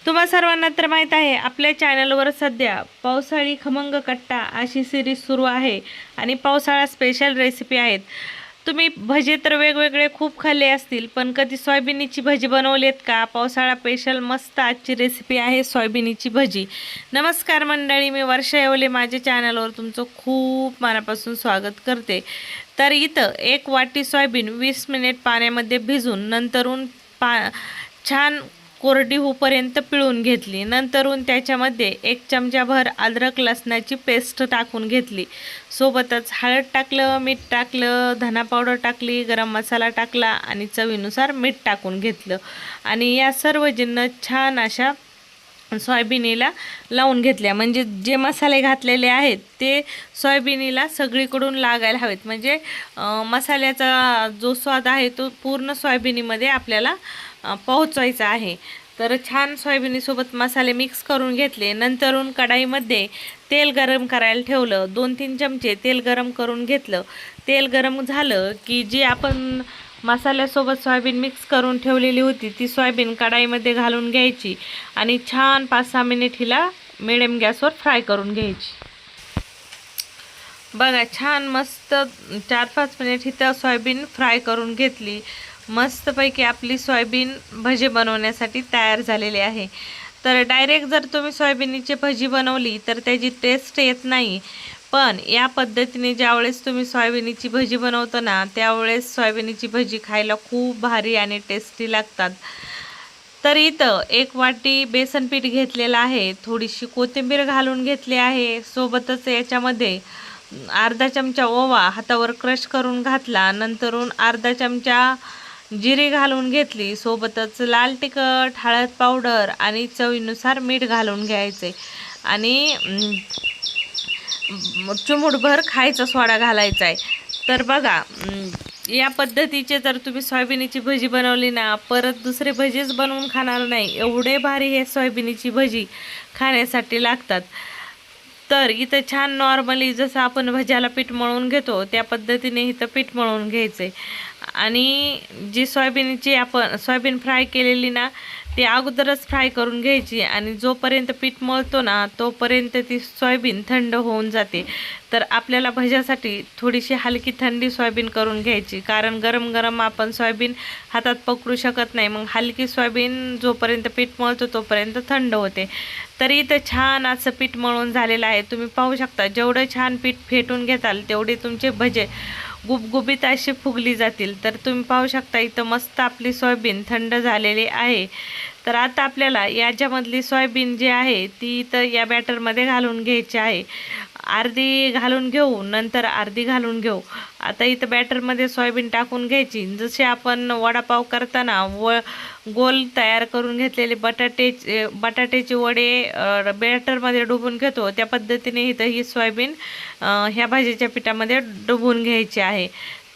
तुम्हा सर्वांना तर माहीत आहे आपल्या चॅनलवर सध्या पावसाळी खमंग कट्टा अशी सिरीज सुरू आहे आणि पावसाळा स्पेशल रेसिपी आहेत। तुम्ही भजे तर वेगवेगळे खूप खाल्ले असतील, पण कधी सोयाबीनची भजी बनवलीत का? पावसाळा स्पेशल मस्त आजची रेसिपी आहे सोयाबीनची भजी। नमस्कार मंडळी, मी वर्षा येवले माझ्या चॅनलवर तुमचं खूप मनापासून स्वागत करते। तर इथं एक वाटी सोयाबीन 20 मिनिट पाण्यामध्ये भिजून नंतरून छान कोरडी होईपर्यंत पिळून घेतली। नंतरून त्याच्यामध्ये 1 चमचाभर अद्रक लसणाची पेस्ट टाकून घेतली। सोबतच हळद टाकलं, मीठ टाकलं, धना पावडर टाकली, गरम मसाला टाकला आणि चवीनुसार मीठ टाकून घेतलं आणि या सर्व जिन्नस छान अशा सोयाबीनीला लावून घेतल्या। म्हणजे जे मसाले घातलेले आहेत ते सोयाबीनीला सगळीकडून लागायला हवेत, म्हणजे मसाल्याचा जो स्वाद आहे तो पूर्ण सोयाबीनीमध्ये आपल्याला पोहोचवायचा आहे। तर छान सोयाबीनीसोबत मसाले मिक्स करून घेतले। नंतरून कढाईमध्ये तेल गरम करायला ठेवलं, 2-3 चमचे तेल गरम करून घेतलं। तेल गरम झालं की जी आपण मसाल्यासोबत सोयाबीन मिक्स करून ठेवलेली होती ती सोयाबीन कढाईमध्ये घालून घ्यायची आणि छान 5-6 मिनिट हिला मिडियम गॅसवर फ्राय करून घ्यायची। बघा छान मस्त 4-5 मिनिट इथं सोयाबीन फ्राय करून घेतली। मस्तपैकी आपली सोयाबीन भजी बनवण्यासाठी तयार झालेली आहे। तर डायरेक्ट जर तुम्ही सोयाबीनची भजी बनवली तर त्याची टेस्ट येत नाही, पण या पद्धतीने ज्यावेळेस तुम्ही सोयाबीनची भजी बनवतो ना त्यावेळेस सोयाबीनची भजी खायला खूप भारी आणि टेस्टी लागतात। तर इथं 1 वाटी बेसन पीठ घेतलेलं आहे, थोडीशी कोथिंबीर घालून घेतली आहे। सोबतच याच्यामध्ये अर्धा चमचा ओवा हातावर क्रश करून घातला। नंतरून अर्धा चमचा जिरे घालून घेतली। सोबतच लाल तिखट, हळद पावडर आणि चवीनुसार मीठ घालून घ्यायचे आणि चिमूटभर खायचा सोडा घालायचा आहे। तर बघा या पद्धतीचे जर तुम्ही सोयाबीनची भजी बनवली ना परत दुसरे भजीच बनवून खाणार नाही, एवढे भारी हे सोयाबीनची भजी खाण्यासाठी लागतात। तर इथं छान नॉर्मली जसं आपण भज्याला पीठ मळून घेतो त्या पद्धतीने इथं पीठ मळून घ्यायचे आणि जी सोयाबीन फ्राय केलेली ना ती अगोदरच फ्राय करून घ्यायची आणि जोपर्यंत पीठ मळतो ना तोपर्यंत ती सोयाबीन थंड होऊन जाते। तर आपल्याला भज्यासाठी थोडीशी हलकी थंडी सोयाबीन करून घ्यायची, कारण गरम गरम आपण सोयाबीन हातात पकडू शकत नाही। मग हलकी सोयाबीन जोपर्यंत पीठ मळतो तोपर्यंत थंड होते। तरी इथं छान असं पीठ मळून झालेलं आहे, तुम्ही पाहू शकता। जेवढं छान पीठ फेटून घेताल तेवढे तुमचे भजे गुबगुबीत अशी फुगली जातील। तर तुम्ही पाहू शकता इथं मस्त आपली सोयाबीन थंड झालेली आहे। तर आता आपल्याला याच्यामधली सोयाबीन जी आहे ती इथं या बॅटरमध्ये घालून घ्यायची आहे। अर्धी घालून घेऊ, नंतर अर्धी घालून घेऊ। आता इथं बॅटरमध्ये सोयाबीन टाकून घ्यायची। जसे आपण वडापाव करताना गोल तयार करून घेतलेले बटाट्याचे वडे बॅटरमध्ये डुबून घेतो त्या पद्धतीने इथं ही सोयाबीन ह्या भाजीच्या पिठामध्ये डुबून घ्यायची आहे।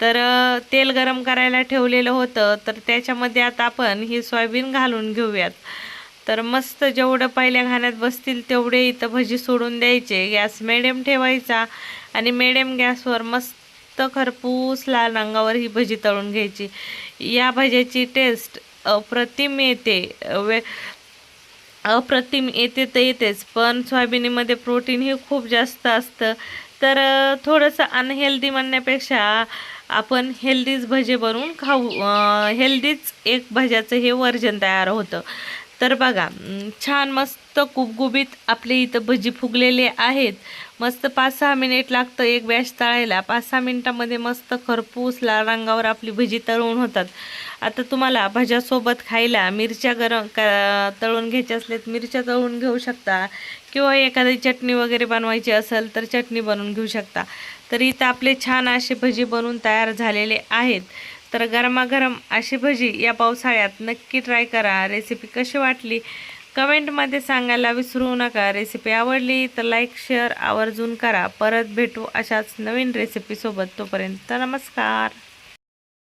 तर तेल गरम करायला ठेवलेलं होतं, तर त्याच्यामध्ये आता आपण ही सोयाबीन घालून घेऊयात। तर मस्त जेवढं पहिल्या घाण्यात बसतील तेवढे इथं भजी सोडून द्यायचे। गॅस मिडियम ठेवायचा आणि मिडियम गॅसवर मस्त खरपूस लाल रंगावर ही भजी तळून घ्यायची। या भज्याची टेस्ट अप्रतिम येते, अप्रतिम येते तर येतेच, पण सोयाबीनमध्ये प्रोटीन हे खूप जास्त असतं। तर थोडंसं अनहेल्दी म्हणण्यापेक्षा आपण हेल्दीच भजे बनवून खाऊ, हेल्दीच एक भज्याचं हे वर्जन तयार होतं। तर बघा छान मस्त गुबगुबीत आपले इथं भजी फुगलेले आहेत। मस्त 5-6 मिनिट लागतं एक बॅच तळायला। 5-6 मिनिटामध्ये मस्त खरपूस लाल रंगावर आपली भजी तळून होतात। आता तुम्हाला भज्यासोबत खायला मिरच्या तळून घ्यायच्या असल्यात मिरच्या तळून घेऊ शकता, किंवा एखादी चटणी वगैरे बनवायची असेल तर चटणी बनवून घेऊ शकता। तर इथं आपले छान असे भजी बनवून तयार झालेले आहेत। तर गरमागरम अशी भजी या पावसाळ्यात नक्की ट्राय करा। रेसिपी कशी वाटली कमेंटमध्ये सांगायला विसरू नका। रेसिपी आवडली तर लाईक शेअर आवर्जून करा। परत भेटू अशाच नवीन रेसिपीसोबत, तोपर्यंत नमस्कार।